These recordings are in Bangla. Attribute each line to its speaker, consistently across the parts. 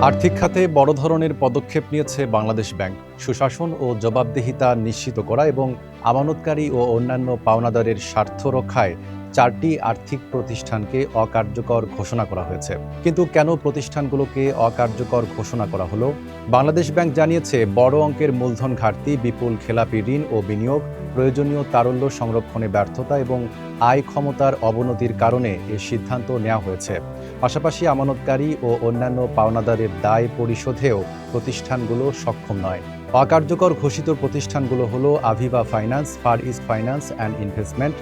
Speaker 1: আর্থিক খাতে বড় ধরনের পদক্ষেপ নিয়েছে বাংলাদেশ ব্যাংক। সুশাসন ও জবাবদিহিতা নিশ্চিত করা এবং আমানতকারী ও অন্যান্য পাওনাদারের স্বার্থ রক্ষায় ৪টি আর্থিক প্রতিষ্ঠানকে অকার্যকর ঘোষণা করা হয়েছে। কিন্তু কেন প্রতিষ্ঠানগুলোকে অকার্যকর ঘোষণা করা হলো? বাংলাদেশ ব্যাংক জানিয়েছে, বড় অঙ্কের মূলধন ঘাটতি, বিপুল খেলাপি ঋণ ও বিনিয়োগ, প্রয়োজনীয় তারল্য সংরক্ষণে ব্যর্থতা এবং আয় ক্ষমতার অবনতির কারণে এ সিদ্ধান্ত নেওয়া হয়েছে। পাশাপাশি আমানতকারী ও অন্যান্য পাওনাদারের দায় পরিশোধেও প্রতিষ্ঠানগুলো সক্ষম নয়। অকার্যকর ঘোষিত প্রতিষ্ঠানগুলো হলো Aviva finance, far east finance and investment,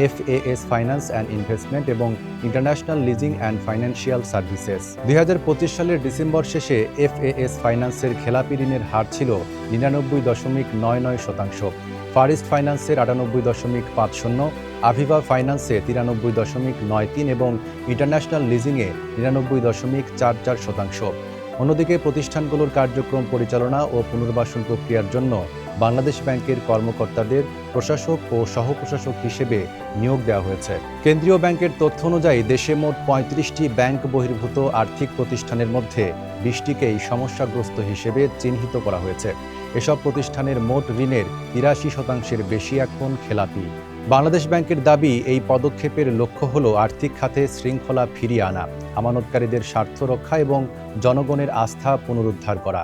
Speaker 1: FAS finance and investment এবং international leasing and financial services. ২০২৫ সালের ডিসেম্বর শেষে এফএএস ফাইন্যান্সের খেলাপি ঋণের হার ছিল ৯৯.৯৯%, ফার ইস্ট ফাইন্যান্সের ৯৮.৫০, আভিভা ফাইন্যান্সে ৯৩.৯৩ এবং ইন্টারন্যাশনাল লিজিংয়ে ৯৯.৪৪%। অন্যদিকে প্রতিষ্ঠানগুলোর কার্যক্রম পরিচালনা ও পুনর্বাসন প্রক্রিয়ার জন্য বাংলাদেশ ব্যাংকের কর্মকর্তাদের প্রশাসক ও সহপ্রশাসক হিসেবে নিয়োগ দেওয়া হয়েছে। কেন্দ্রীয় ব্যাংকের তথ্য অনুযায়ী দেশে মোট ৩৫টি ব্যাংক বহির্ভূত আর্থিক প্রতিষ্ঠানের মধ্যে ২০টিকেই সমস্যাগ্রস্ত হিসেবে চিহ্নিত করা হয়েছে। এসব প্রতিষ্ঠানের মোট ঋণের ৮৩% বেশি এখন খেলাপি। বাংলাদেশ ব্যাংকের দাবি, এই পদক্ষেপের লক্ষ্য হল আর্থিক খাতে শৃঙ্খলা ফিরিয়ে আনা, আমানতকারীদের স্বার্থ রক্ষা এবং জনগণের আস্থা পুনরুদ্ধার করা।